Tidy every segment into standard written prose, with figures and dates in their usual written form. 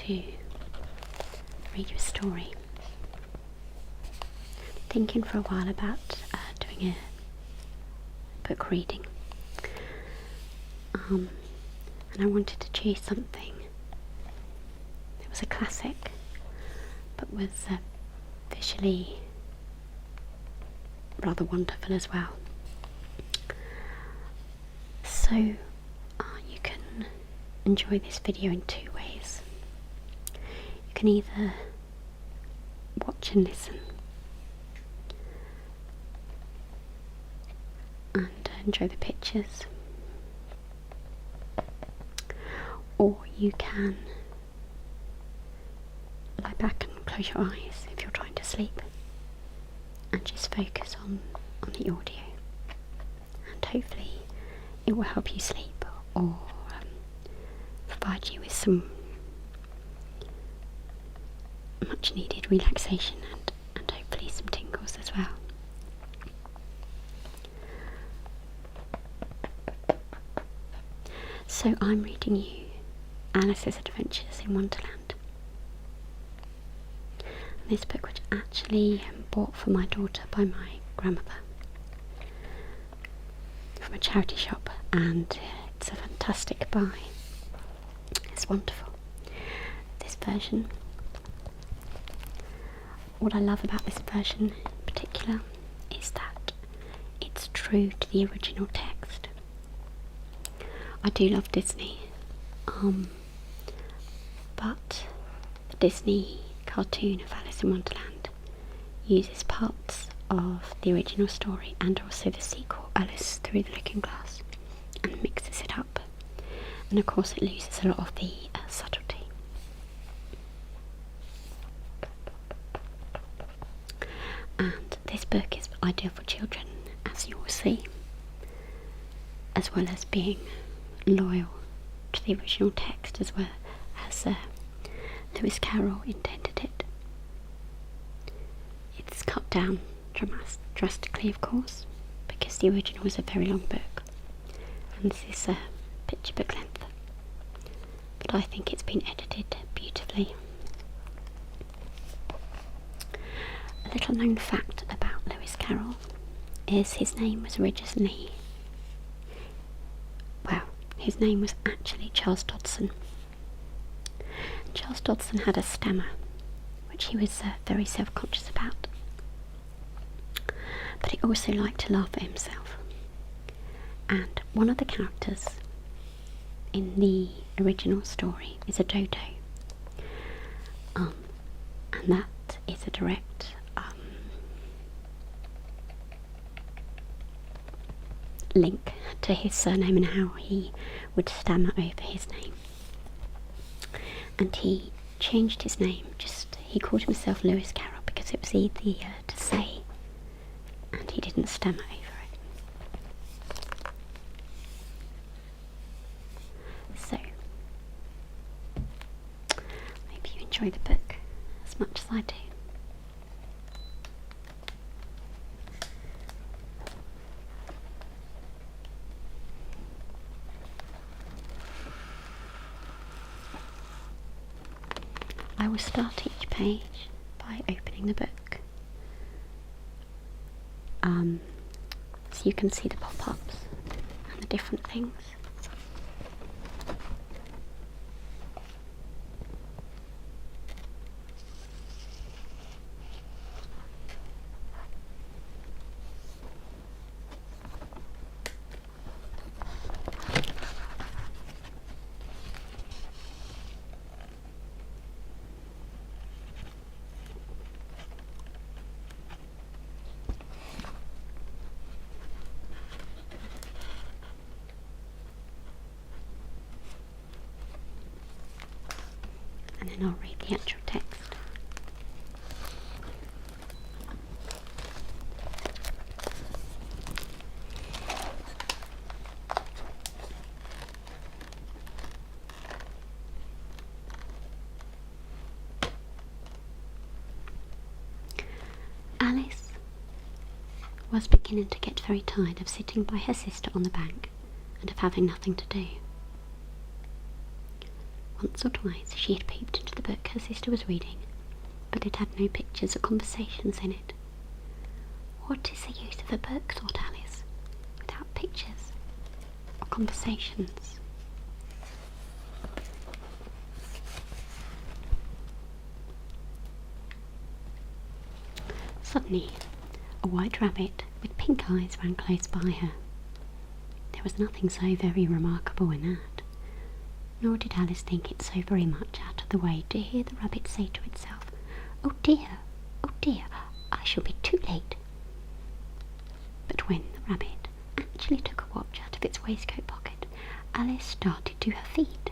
to read you a story. Thinking for a while about doing a book reading, and I wanted to choose something that was a classic but was visually rather wonderful as well. So you can enjoy this video in two ways. You can either watch and listen and enjoy the pictures, or you can lie back and close your eyes if you're trying to sleep and just focus on the audio, and hopefully it will help you sleep or provide you with some much needed relaxation and hopefully some tingles as well. So I'm reading you Alice's Adventures in Wonderland. And this book was actually bought for my daughter by my grandmother from a charity shop, and it's a fantastic buy. It's wonderful. This version, what I love about this version in particular is that it's true to the original text. I do love Disney, but the Disney cartoon of Alice in Wonderland uses parts of the original story and also the sequel, Alice Through the Looking Glass, and mixes it up, and of course it loses a lot of the subtlety. And this book is ideal for children, as you will see, as well as being loyal to the original text, as well as Lewis Carroll intended it. It's cut down drastically, of course, because the original was a very long book, and this is picture book length, but I think it's been edited beautifully. A little known fact about Lewis Carroll is his name was originally, his name was actually Charles Dodson. Charles Dodson had a stammer, which he was very self-conscious about, but he also liked to laugh at himself. And one of the characters in the original story is a dodo, and that is a direct link to his surname and how he would stammer over his name. And he changed his name, he called himself Lewis Carroll because it was easier to say and he didn't stammer over it. So maybe you enjoy the book as much as I do. I will start each page by opening the book, so you can see the pop-ups and the different things. And then I'll read the actual text. Alice was beginning to get very tired of sitting by her sister on the bank and of having nothing to do. Once or twice she had peeped into the book her sister was reading, but it had no pictures or conversations in it. What is the use of a book, thought Alice, without pictures or conversations? Suddenly, a white rabbit with pink eyes ran close by her. There was nothing so very remarkable in that, nor did Alice think it so very much out of the way to hear the rabbit say to itself, oh dear, I shall be too late." But when the rabbit actually took a watch out of its waistcoat pocket, Alice started to her feet.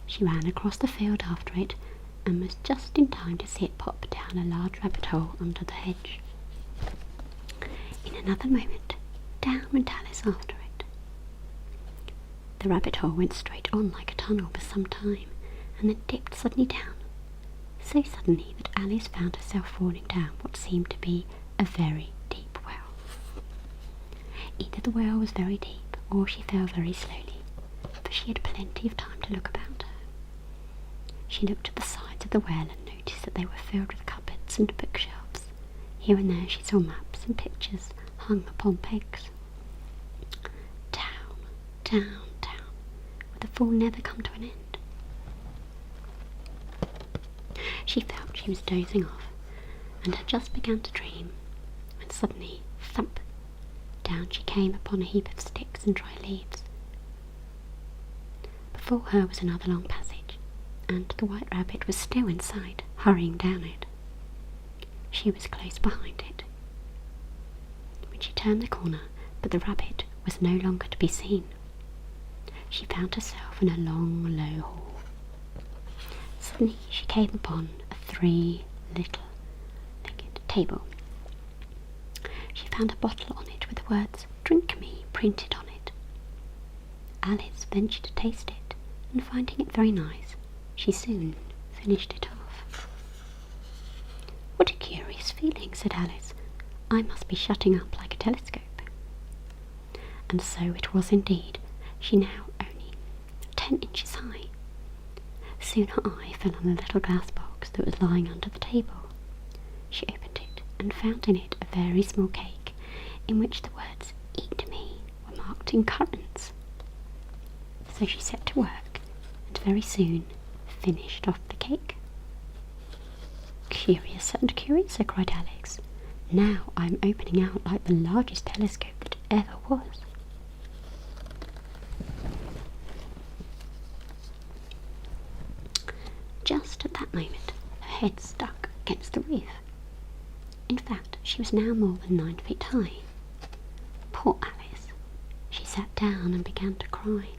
She ran across the field after it, and was just in time to see it pop down a large rabbit hole under the hedge. In another moment, down went Alice after it. The rabbit hole went straight on like a tunnel for some time, and then dipped suddenly down, so suddenly that Alice found herself falling down what seemed to be a very deep well. Either the well was very deep, or she fell very slowly, for she had plenty of time to look about her. She looked at the sides of the well and noticed that they were filled with cupboards and bookshelves. Here and there she saw maps and pictures hung upon pegs. Down, down, down, would the fall never come to an end? She felt she was dozing off, and had just begun to dream, when suddenly, thump, down she came upon a heap of sticks and dry leaves. Before her was another long passage, and the white rabbit was still inside, hurrying down it. She was close behind it. When she turned the corner, but the rabbit was no longer to be seen, she found herself in a long, low hall. Suddenly she came upon a three-legged table. She found a bottle on it with the words "Drink me" printed on it. Alice ventured to taste it, and finding it very nice, she soon finished it off. "What a curious feeling," said Alice. "I must be shutting up like a telescope." And so it was indeed. She now only 10 inches high. Soon her eye fell on a little glass box that was lying under the table. She opened it and found in it a very small cake, in which the words "Eat me" were marked in currants. So she set to work, and very soon finished off the cake. "Curiouser and curiouser," cried Alex. "Now I am opening out like the largest telescope that ever was." Just at that moment, her head stuck against the roof. In fact, she was now more than 9 feet high. Poor Alice! She sat down and began to cry.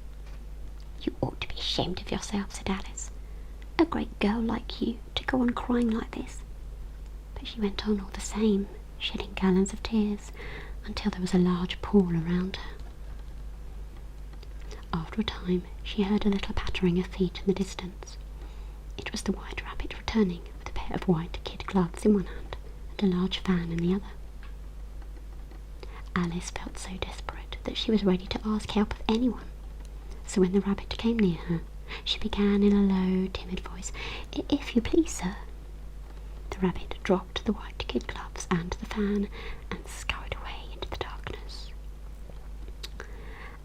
"You ought to be ashamed of yourself," said Alice. "A great girl like you to go on crying like this." But she went on all the same, shedding gallons of tears, until there was a large pool around her. After a time, she heard a little pattering of feet in the distance. It was the white rabbit returning, with a pair of white kid gloves in one hand and a large fan in the other. Alice felt so desperate that she was ready to ask help of anyone. So when the rabbit came near her, she began in a low, timid voice, "If you please, sir." The rabbit dropped the white kid gloves and the fan, and scurried away into the darkness.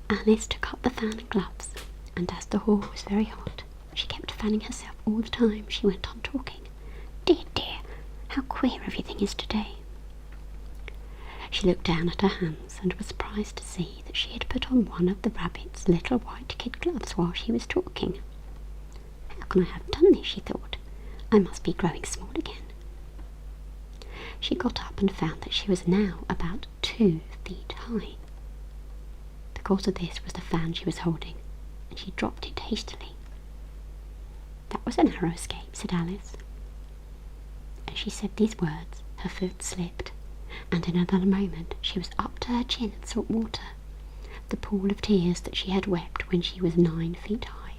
Alice took up the fan and gloves, and as the hall was very hot, she kept fanning herself all the time she went on talking. "Dear, dear, how queer everything is today." She looked down at her hands and was surprised to see that she had put on one of the rabbit's little white kid gloves while she was talking. "How can I have done this?" she thought. "I must be growing small again." She got up and found that she was now about 2 feet high. The cause of this was the fan she was holding, and she dropped it hastily. "That was a narrow escape," said Alice. As she said these words, her foot slipped, and in another moment she was up to her chin in salt water, the pool of tears that she had wept when she was 9 feet high.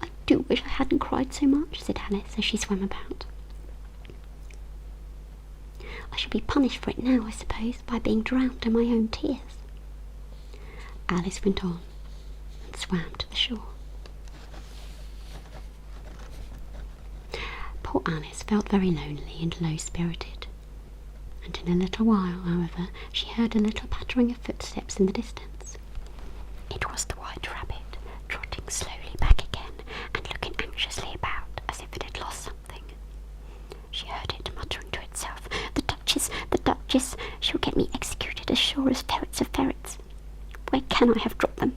"I do wish I hadn't cried so much," said Alice as she swam about. "I shall be punished for it now, I suppose, by being drowned in my own tears." Alice went on and swam to the shore. Alice felt very lonely and low-spirited, and in a little while, however, she heard a little pattering of footsteps in the distance. It was the White Rabbit, trotting slowly back again and looking anxiously about as if it had lost something. She heard it muttering to itself, the Duchess, she'll get me executed as sure as ferrets are ferrets. Where can I have dropped them?"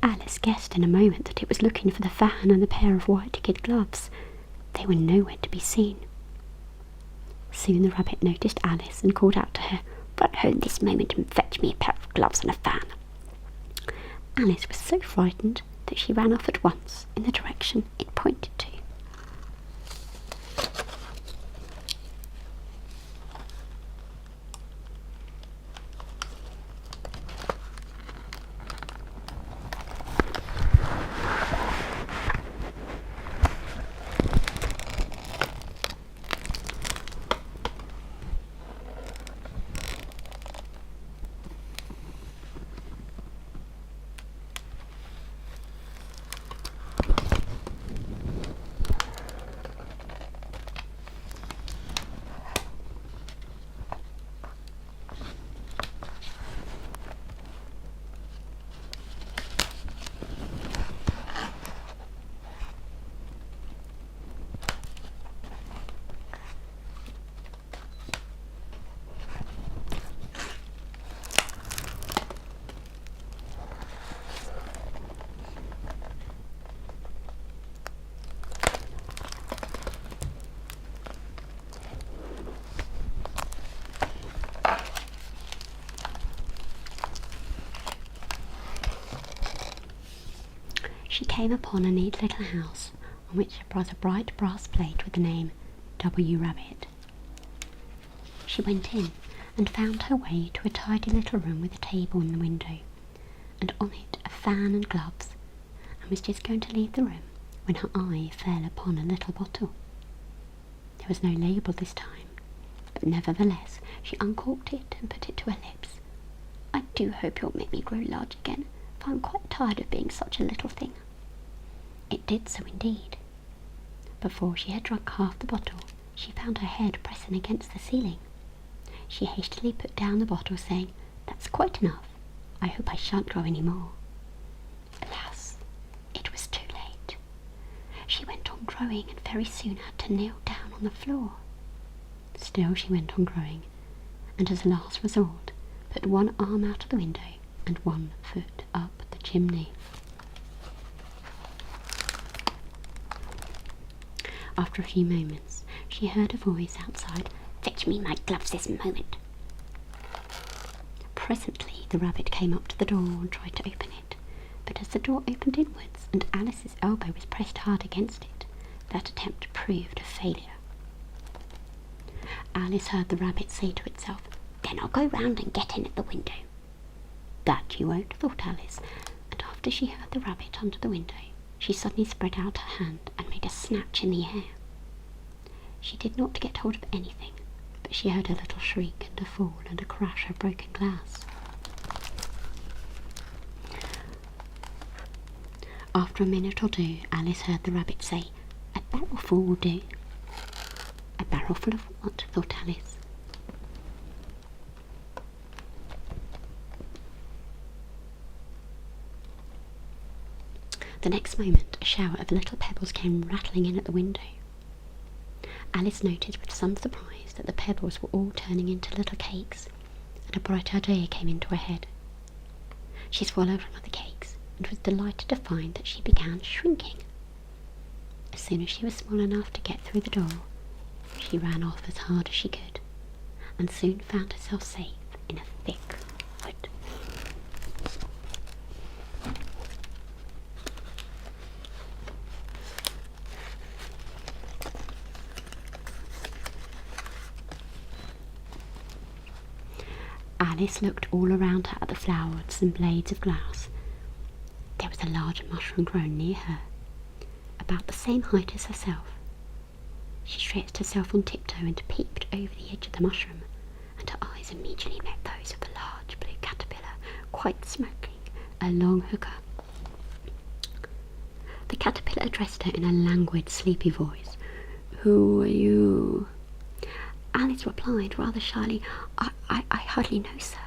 Alice guessed in a moment that it was looking for the fan and the pair of white kid gloves. They were nowhere to be seen. Soon the rabbit noticed Alice and called out to her, "Run home this moment and fetch me a pair of gloves and a fan." Alice was so frightened that she ran off at once in the direction it pointed to. She came upon a neat little house on which was a bright brass plate with the name W. Rabbit. She went in and found her way to a tidy little room with a table in the window, and on it a fan and gloves, and was just going to leave the room when her eye fell upon a little bottle. There was no label this time, but nevertheless she uncorked it and put it to her lips. "I do hope you'll make me grow large again, for I'm quite tired of being such a little thing." It did so indeed. Before she had drunk half the bottle, she found her head pressing against the ceiling. She hastily put down the bottle, saying, "That's quite enough. I hope I shan't grow any more." Alas, it was too late. She went on growing and very soon had to kneel down on the floor. Still she went on growing, and as a last resort, put one arm out of the window and one foot up the chimney. After a few moments, she heard a voice outside, "Fetch me my gloves this moment." Presently the rabbit came up to the door and tried to open it, but as the door opened inwards and Alice's elbow was pressed hard against it, that attempt proved a failure. Alice heard the rabbit say to itself, "Then I'll go round and get in at the window." "That you won't," thought Alice, and after she heard the rabbit under the window, she suddenly spread out her hand and made a snatch in the air. She did not get hold of anything, but she heard a little shriek and a fall and a crash of broken glass. After a minute or two, Alice heard the rabbit say, "A barrelful will do." "A barrelful of what?" thought Alice. The next moment a shower of little pebbles came rattling in at the window. Alice noted with some surprise that the pebbles were all turning into little cakes, and a bright idea came into her head. She swallowed one of the cakes, and was delighted to find that she began shrinking. As soon as she was small enough to get through the door, she ran off as hard as she could, and soon found herself safe in a thick wood. Alice looked all around her at the flowers and blades of grass. There was a large mushroom grown near her, about the same height as herself. She stretched herself on tiptoe and peeped over the edge of the mushroom, and her eyes immediately met those of a large blue caterpillar, quite smoking a long hookah. The caterpillar addressed her in a languid, sleepy voice. Who are you? Alice replied rather shyly, I hardly know, sir.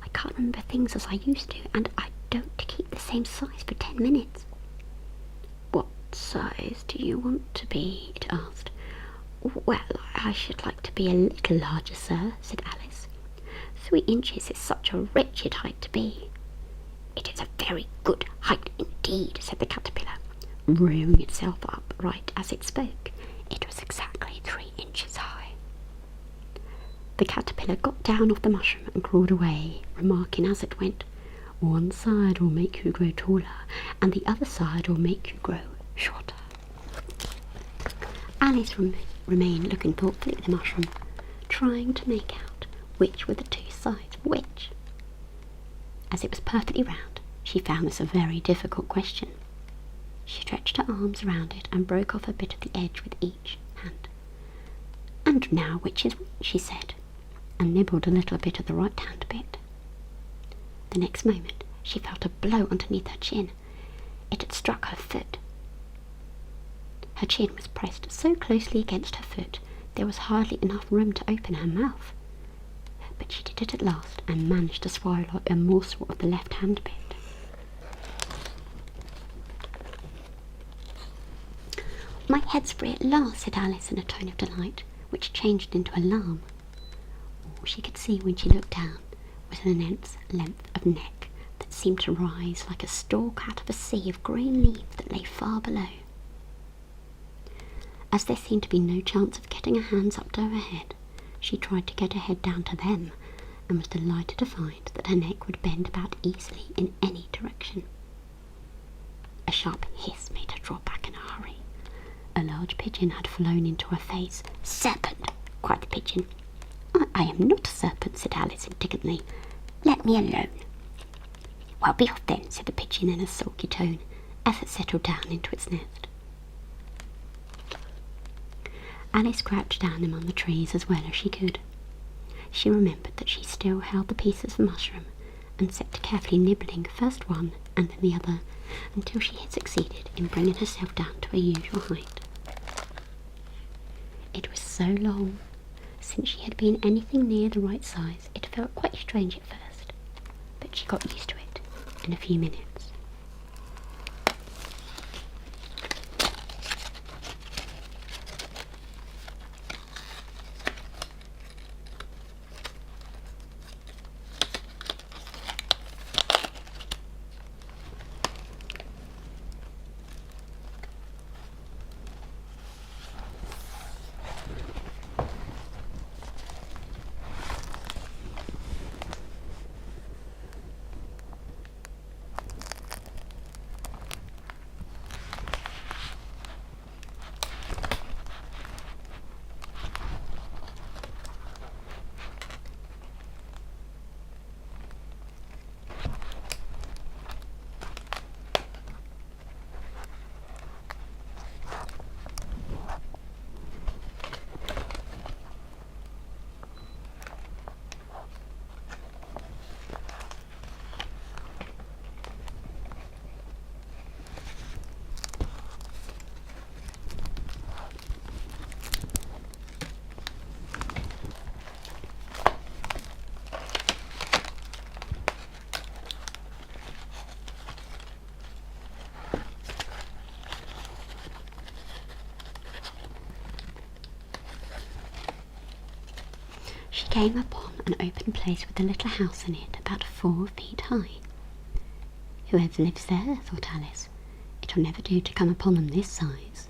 I can't remember things as I used to, and I don't keep the same size for 10 minutes. What size do you want to be? It asked. Well, I should like to be a little larger, sir, said Alice. 3 inches is such a wretched height to be. It is a very good height indeed, said the caterpillar, rearing itself up right as it spoke. It was exactly 3 inches high. The caterpillar got down off the mushroom and crawled away, remarking as it went, one side will make you grow taller, and the other side will make you grow shorter. Alice remained looking thoughtfully at the mushroom, trying to make out which were the 2 sides of which. As it was perfectly round, she found this a very difficult question. She stretched her arms around it and broke off a bit of the edge with each hand. And now which is which, she said, and nibbled a little bit of the right hand bit. The next moment she felt a blow underneath her chin. It had struck her foot. Her chin was pressed so closely against her foot there was hardly enough room to open her mouth. But she did it at last and managed to swallow a morsel of the left hand bit. My head's free at last, said Alice in a tone of delight, which changed into alarm. All she could see when she looked down was an immense length of neck that seemed to rise like a stalk out of a sea of green leaves that lay far below. As there seemed to be no chance of getting her hands up to her head, she tried to get her head down to them, and was delighted to find that her neck would bend about easily in any direction. A sharp hiss made her draw back in a hurry. A large pigeon had flown into her face. Serpent! Cried the pigeon. I am not a serpent, said Alice indignantly. Let me alone. Well, be off then, said the pigeon in a sulky tone, as it settled down into its nest. Alice crouched down among the trees as well as she could. She remembered that she still held the pieces of mushroom, and set to carefully nibbling first one and then the other, until she had succeeded in bringing herself down to her usual height. It was so long since she had been anything near the right size, it felt quite strange at first, but she got used to it in a few minutes. She came upon an open place with a little house in it about 4 feet high. Whoever lives there, thought Alice, it'll never do to come upon them this size.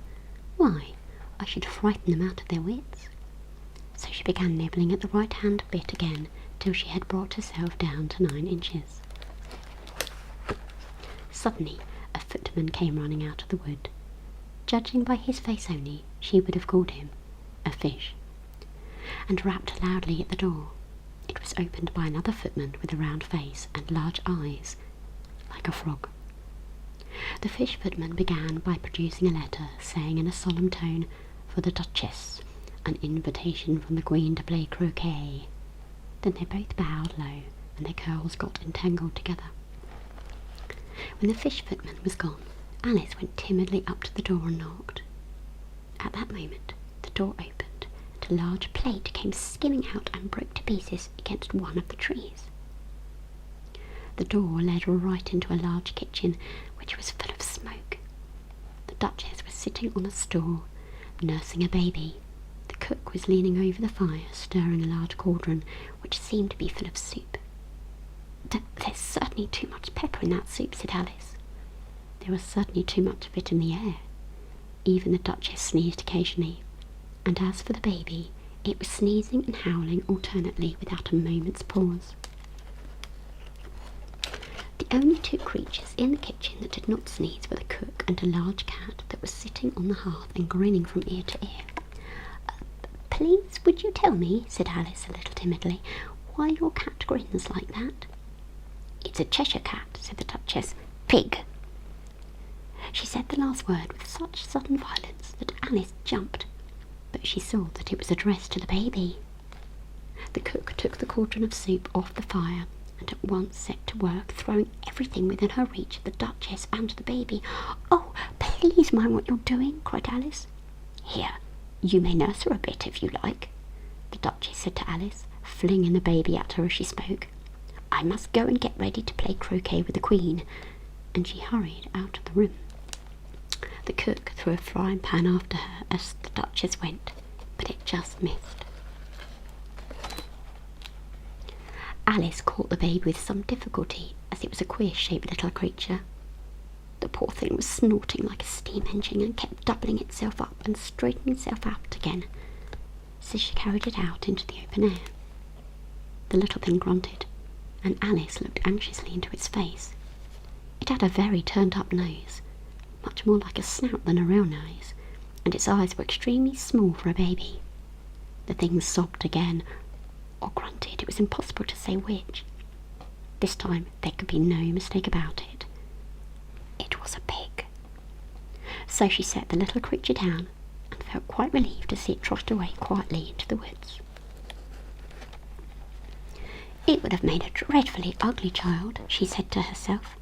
Why, I should frighten them out of their wits. So she began nibbling at the right hand bit again till she had brought herself down to 9 inches. Suddenly a footman came running out of the wood. Judging by his face only, she would have called him a fish, and rapped loudly at the door. It was opened by another footman with a round face and large eyes, like a frog. The fish footman began by producing a letter, saying in a solemn tone, "For the Duchess, an invitation from the Queen to play croquet." Then they both bowed low, and their curls got entangled together. When the fish footman was gone, Alice went timidly up to the door and knocked. At that moment, the door opened, and a large plate came skimming out and broke to pieces against one of the trees. The door led right into a large kitchen, which was full of smoke. The Duchess was sitting on a stool, nursing a baby. The cook was leaning over the fire, stirring a large cauldron, which seemed to be full of soup. "There's certainly too much pepper in that soup," said Alice. There was certainly too much of it in the air. Even the Duchess sneezed occasionally, and as for the baby, it was sneezing and howling alternately without a moment's pause. The only two creatures in the kitchen that did not sneeze were the cook and a large cat that was sitting on the hearth and grinning from ear to ear. "Please, would you tell me," said Alice a little timidly, "why your cat grins like that?" "It's a Cheshire Cat," said the Duchess. "Pig." She said the last word with such sudden violence that Alice jumped, but she saw that it was addressed to the baby. The cook took the cauldron of soup off the fire and at once set to work, throwing everything within her reach at the Duchess and the baby. "Oh, please mind what you're doing," cried Alice. "Here, you may nurse her a bit if you like," the Duchess said to Alice, flinging the baby at her as she spoke. "I must go and get ready to play croquet with the Queen," and she hurried out of the room. The cook threw a frying pan after her as the Duchess went, but it just missed. Alice caught the baby with some difficulty, as it was a queer-shaped little creature. The poor thing was snorting like a steam engine and kept doubling itself up and straightening itself out again, so she carried it out into the open air. The little thing grunted, and Alice looked anxiously into its face. It had a very turned-up nose, much more like a snout than a real nose, and its eyes were extremely small for a baby. The thing sobbed again, or grunted, it was impossible to say which. This time there could be no mistake about it. It was a pig. So she set the little creature down and felt quite relieved to see it trot away quietly into the woods. "It would have made a dreadfully ugly child," she said to herself.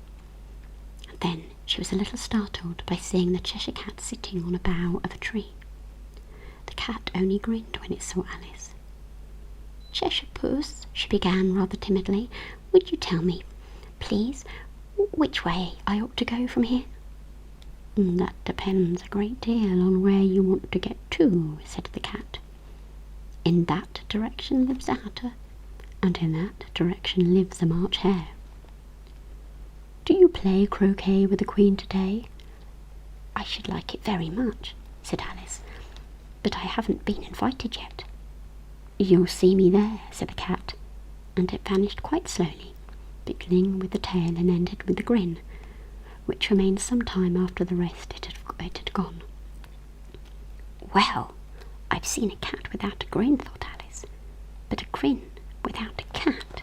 And then she was a little startled by seeing the Cheshire Cat sitting on a bough of a tree. The cat only grinned when it saw Alice. "Cheshire Puss," she began rather timidly, "would you tell me, please, which way I ought to go from here?" "That depends a great deal on where you want to get to," said the cat. "In that direction lives a hatter, and in that direction lives a March Hare. Do you play croquet with the Queen today?" "I should like it very much," said Alice, "but I haven't been invited yet." "You'll see me there," said the cat, and it vanished quite slowly, beginning with the tail and ended with the grin, which remained some time after the rest it had gone. "Well, I've seen a cat without a grin," thought Alice, "but a grin without a cat."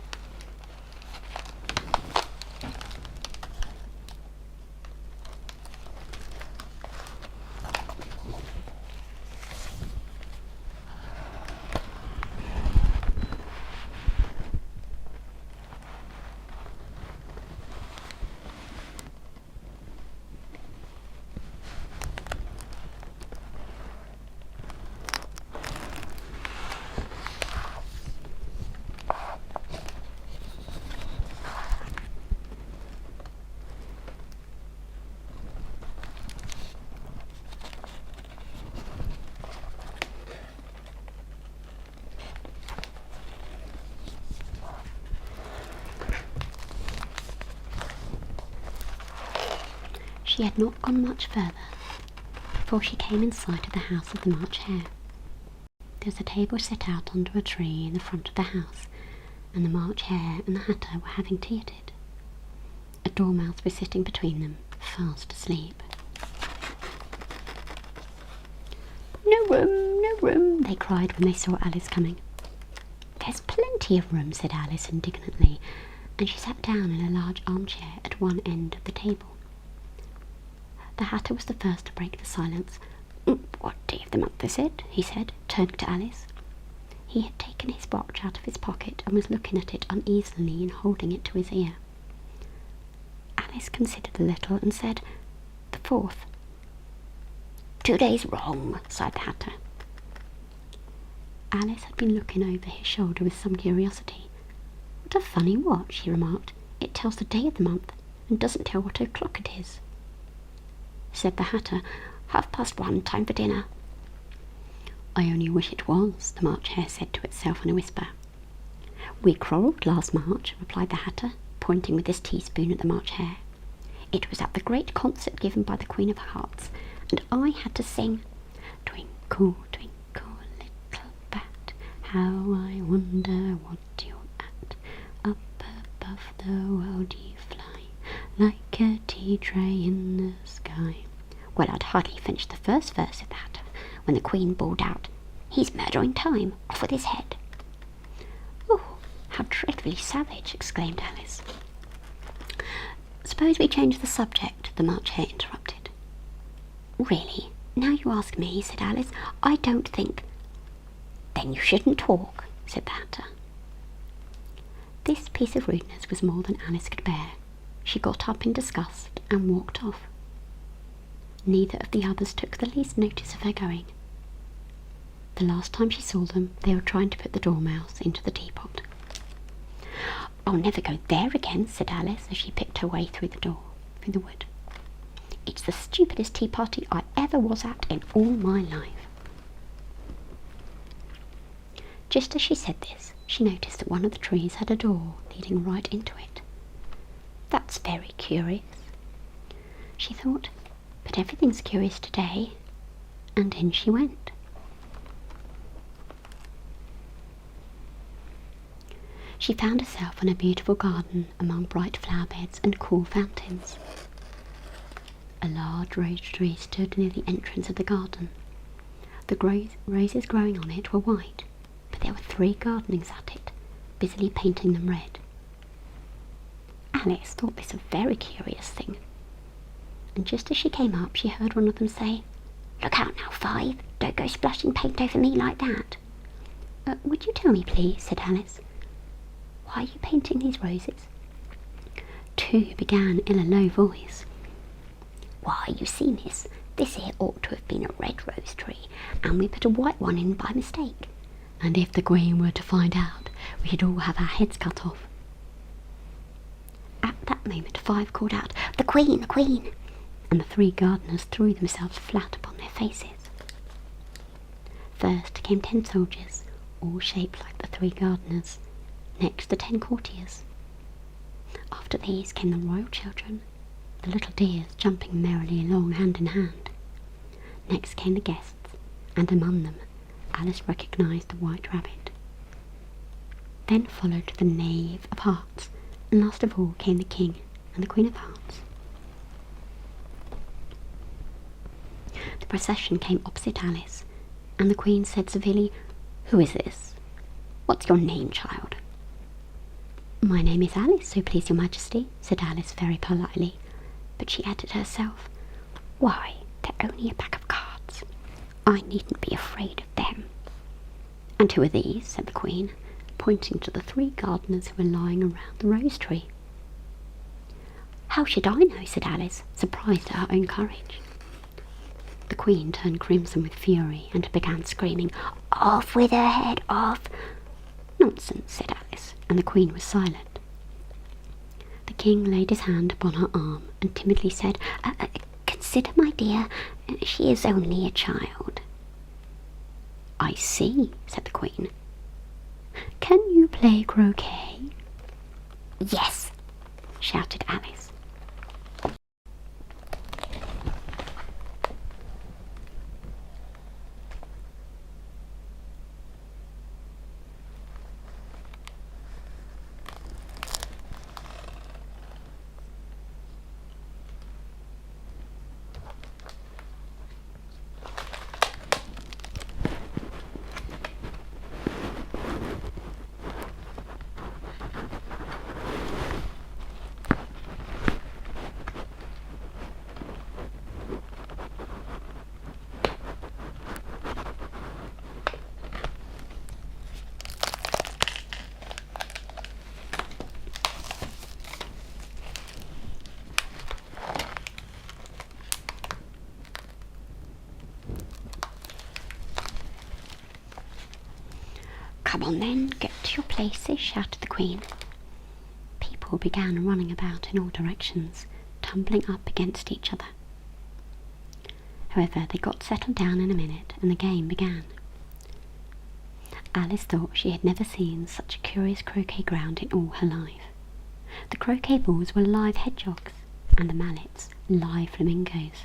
She had not gone much further before she came in sight of the house of the March Hare. There was a table set out under a tree in the front of the house, and the March Hare and the Hatter were having tea at it. A dormouse was sitting between them, fast asleep. "No room, no room," they cried when they saw Alice coming. "There's plenty of room," said Alice indignantly, and she sat down in a large armchair at one end of the table. The Hatter was the first to break the silence. "What day of the month is it?" he said, turning to Alice. He had taken his watch out of his pocket and was looking at it uneasily and holding it to his ear. Alice considered a little and said, "The 4th." "2 days wrong," sighed the Hatter. Alice had been looking over his shoulder with some curiosity. "What a funny watch," she remarked. "It tells the day of the month, and doesn't tell what o'clock it is." Said the Hatter, "1:30, time for dinner." "I only wish it was," the March Hare said to itself in a whisper. "We quarrelled last March," replied the Hatter, pointing with his teaspoon at the March Hare. "It was at the great concert given by the Queen of Hearts, and I had to sing, 'Twinkle, twinkle, little bat, how I wonder what you're at. Up above the world you fly, like a tea tray in the sky.' Well, I'd hardly finished the first verse of that when the Queen bawled out, 'He's murdering time, off with his head.'" "Oh, how dreadfully savage!" exclaimed Alice. "Suppose we change the subject," the March Hare interrupted. "Really, now you ask me," said Alice, "I don't think—" "Then you shouldn't talk," said the Hatter. This piece of rudeness was more than Alice could bear. She got up in disgust and walked off. Neither of the others took the least notice of her going. The last time she saw them, they were trying to put the dormouse into the teapot. "I'll never go there again," said Alice as she picked her way through the wood. "It's the stupidest tea party I ever was at in all my life." Just as she said this, she noticed that one of the trees had a door leading right into it. "That's very curious," she thought, "but everything's curious today," and in she went. She found herself in a beautiful garden among bright flower beds and cool fountains. A large rose tree stood near the entrance of the garden. The roses growing on it were white, but there were 3 gardeners at it, busily painting them red. Alice thought this a very curious thing, and just as she came up she heard one of them say, "Look out now, 5, don't go splashing paint over me like that." "Would you tell me, please," said Alice, "why are you painting these roses?" 2 began in a low voice. "Why, you see, miss, this here ought to have been a red rose tree, and we put a white one in by mistake. And if the Queen were to find out, we should all have our heads cut off." At that moment 5 called out, "The Queen, the Queen!" and the 3 gardeners threw themselves flat upon their faces. First came 10 soldiers, all shaped like the 3 gardeners. Next the 10 courtiers. After these came the royal children, the little dears jumping merrily along hand in hand. Next came the guests, and among them Alice recognised the White Rabbit. Then followed the Knave of Hearts, and last of all came the King and the Queen of Hearts. The procession came opposite Alice, and the Queen said severely, "Who is this? What's your name, child?" "My name is Alice, so please your Majesty," said Alice very politely, but she added herself, "Why, they're only a pack of cards. I needn't be afraid of them." "And who are these?" said the Queen, pointing to the 3 gardeners who were lying around the rose tree. "How should I know?" said Alice, surprised at her own courage. The Queen turned crimson with fury and began screaming, "Off with her head, off!" "Nonsense," said Alice, and the Queen was silent. The King laid his hand upon her arm and timidly said, "Consider, my dear, she is only a child." "I see," said the Queen. "Can you play croquet?" "Yes," shouted Alice. "Come on then, get to your places," shouted the Queen. People began running about in all directions, tumbling up against each other. However, they got settled down in a minute, and the game began. Alice thought she had never seen such a curious croquet ground in all her life. The croquet balls were live hedgehogs, and the mallets live flamingos.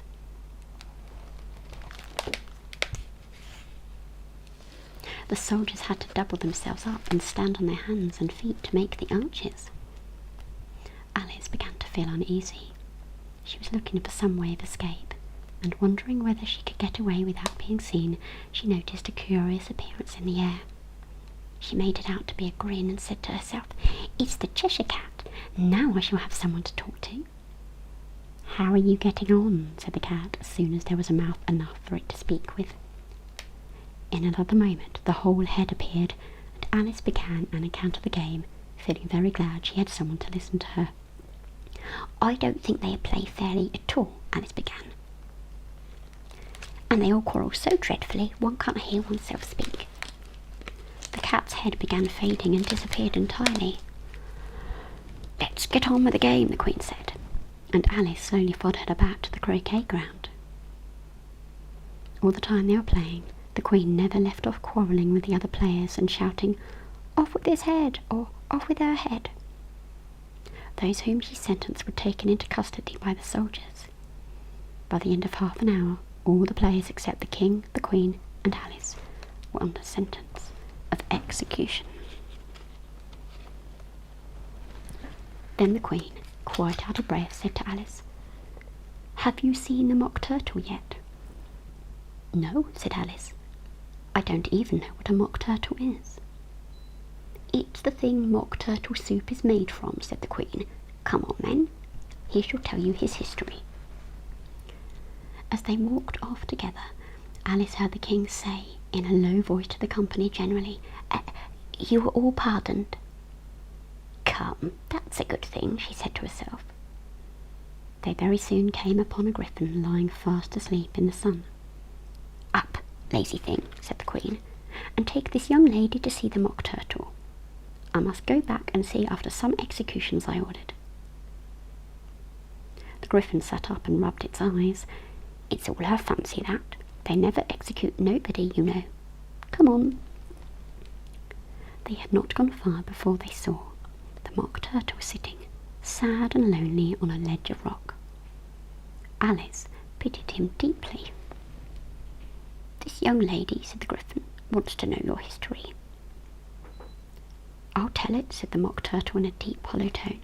The soldiers had to double themselves up and stand on their hands and feet to make the arches. Alice began to feel uneasy. She was looking for some way of escape, and wondering whether she could get away without being seen, she noticed a curious appearance in the air. She made it out to be a grin and said to herself, "It's the Cheshire Cat. Now I shall have someone to talk to." "How are you getting on?" said the cat, as soon as there was a mouth enough for it to speak with. In another moment the whole head appeared, and Alice began an account of the game, feeling very glad she had someone to listen to her. "I don't think they play fairly at all," Alice began. "And they all quarrel so dreadfully, one can't hear oneself speak." The cat's head began fading and disappeared entirely. "Let's get on with the game," the Queen said, and Alice slowly followed her back to the croquet ground. All the time they were playing, the Queen never left off quarrelling with the other players and shouting, "Off with his head," or "Off with her head." Those whom she sentenced were taken into custody by the soldiers. By the end of half an hour, all the players except the King, the Queen, and Alice were under sentence of execution. Then the Queen, quite out of breath, said to Alice, "Have you seen the Mock Turtle yet?" "No," said Alice. "I don't even know what a Mock Turtle is." "It's the thing Mock Turtle soup is made from," said the Queen. "Come on then, he shall tell you his history." As they walked off together, Alice heard the King say, in a low voice to the company generally, "You are all pardoned." "Come, that's a good thing," she said to herself. They very soon came upon a griffin lying fast asleep in the sun. "Up, lazy thing," said the Queen, "and take this young lady to see the Mock Turtle. I must go back and see after some executions I ordered." The griffin sat up and rubbed its eyes. "It's all her fancy, that. They never execute nobody, you know. Come on." They had not gone far before they saw the Mock Turtle sitting, sad and lonely, on a ledge of rock. Alice pitied him deeply. "This young lady," said the Griffin, "wants to know your history." "I'll tell it," said the Mock Turtle in a deep, hollow tone.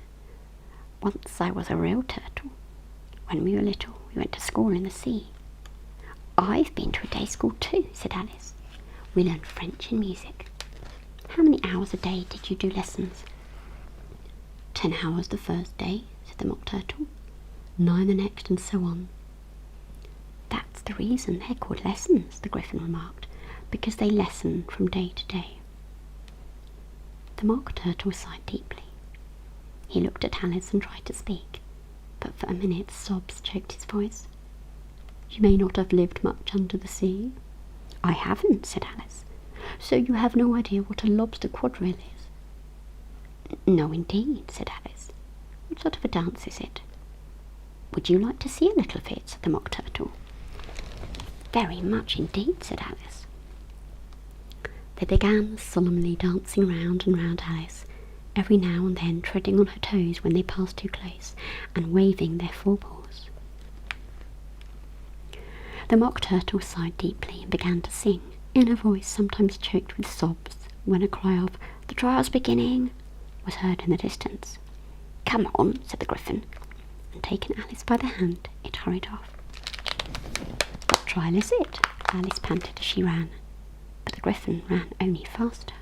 "Once I was a real turtle. When we were little, we went to school in the sea." "I've been to a day school too," said Alice. "We learned French and music." "How many hours a day did you do lessons?" 10 hours the first day," said the Mock Turtle. 9 the next, and so on. "That's the reason they're called lessons," the Griffin remarked, "because they lesson from day to day." The Mock Turtle sighed deeply. He looked at Alice and tried to speak, but for a minute sobs choked his voice. "You may not have lived much under the sea." "I haven't," said Alice. "So you have no idea what a lobster quadrille is?" "No, indeed," said Alice. "What sort of a dance is it?" "Would you like to see a little of it?" said the Mock Turtle. "Very much indeed," said Alice. They began solemnly dancing round and round Alice, every now and then treading on her toes when they passed too close, and waving their forepaws. The Mock Turtle sighed deeply and began to sing, in a voice sometimes choked with sobs, when a cry of "The trial's beginning" was heard in the distance. "Come on," said the Griffin, and taking Alice by the hand, it hurried off. "What trial is it?" Alice panted as she ran, but the Griffin ran only faster.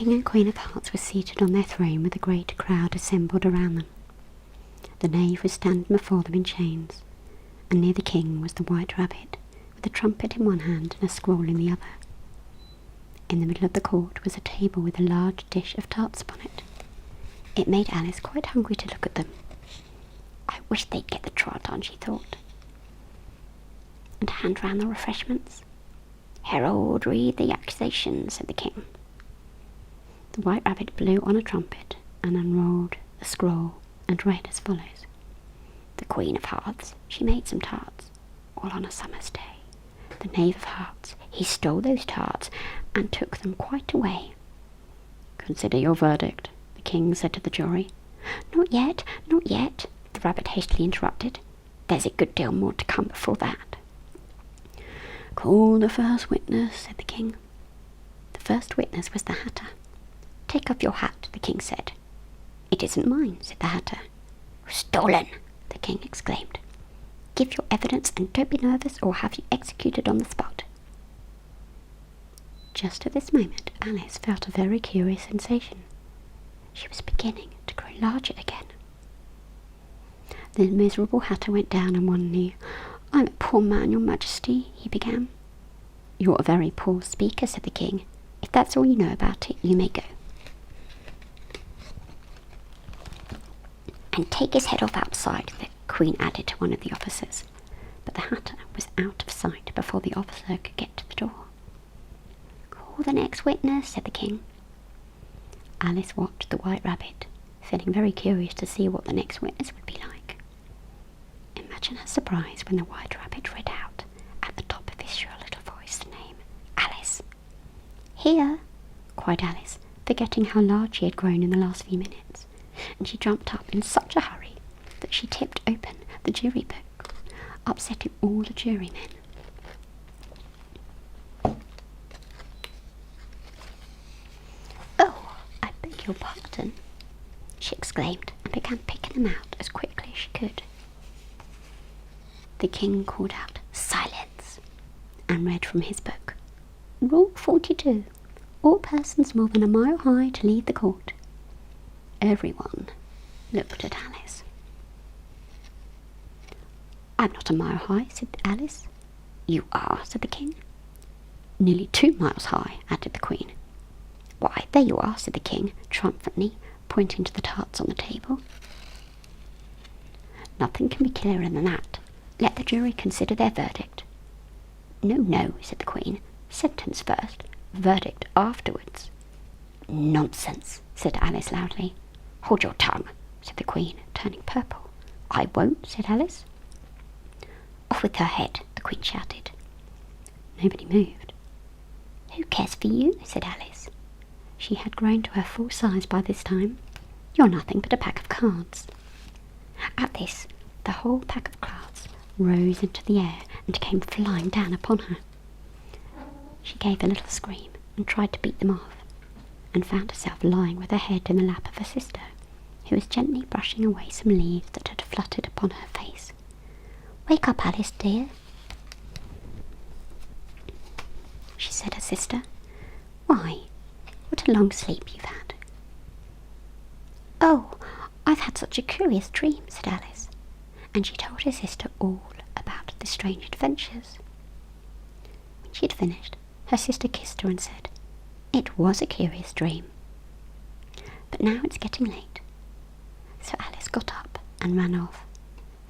King and Queen of Hearts were seated on their throne with a great crowd assembled around them. The knave was standing before them in chains, and near the king was the White Rabbit, with a trumpet in one hand and a scroll in the other. In the middle of the court was a table with a large dish of tarts upon it. It made Alice quite hungry to look at them. I wish they'd get the trot on, she thought, and hand round the refreshments. Herald, read the accusations, said the king. The White Rabbit blew on a trumpet and unrolled the scroll and read as follows. The Queen of Hearts, she made some tarts, all on a summer's day. The Knave of Hearts, he stole those tarts and took them quite away. Consider your verdict, the king said to the jury. Not yet, not yet, the rabbit hastily interrupted. There's a good deal more to come before that. Call the first witness, said the king. The first witness was the Hatter. Take off your hat, the king said. It isn't mine, said the Hatter. Stolen, the king exclaimed. Give your evidence and don't be nervous or have you executed on the spot. Just at this moment, Alice felt a very curious sensation. She was beginning to grow larger again. The miserable Hatter went down on one knee. I'm a poor man, your majesty, he began. You're a very poor speaker, said the king. If that's all you know about it, you may go. And take his head off outside, the queen added to one of the officers. But the Hatter was out of sight before the officer could get to the door. Call the next witness, said the king. Alice watched the White Rabbit, feeling very curious to see what the next witness would be like. Imagine her surprise when the White Rabbit read out, at the top of his shrill little voice, the name Alice. Here, cried Alice, forgetting how large she had grown in the last few minutes, and she jumped up in such a hurry that she tipped open the jury book, upsetting all the jurymen. Oh, I beg your pardon, she exclaimed, and began picking them out as quickly as she could. The king called out, Silence, and read from his book. Rule 42. All persons more than a mile high to leave the court. Everyone looked at Alice. I'm not a mile high, said Alice. You are, said the king. Nearly 2 miles high, added the queen. Why, there you are, said the king, triumphantly, pointing to the tarts on the table. Nothing can be clearer than that. Let the jury consider their verdict. No, no, said the queen. Sentence first, verdict afterwards. Nonsense, said Alice loudly. Hold your tongue, said the queen, turning purple. I won't, said Alice. Off with her head, the queen shouted. Nobody moved. Who cares for you, said Alice. She had grown to her full size by this time. You're nothing but a pack of cards. At this, the whole pack of cards rose into the air and came flying down upon her. She gave a little scream and tried to beat them off, and found herself lying with her head in the lap of her sister, who was gently brushing away some leaves that had fluttered upon her face. Wake up, Alice, dear, she said to her sister. Why, what a long sleep you've had. Oh, I've had such a curious dream, said Alice, and she told her sister all about the strange adventures. When she had finished, her sister kissed her and said, It was a curious dream. But now it's getting late. So Alice got up and ran off,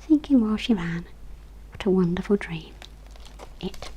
thinking while she ran, what a wonderful dream it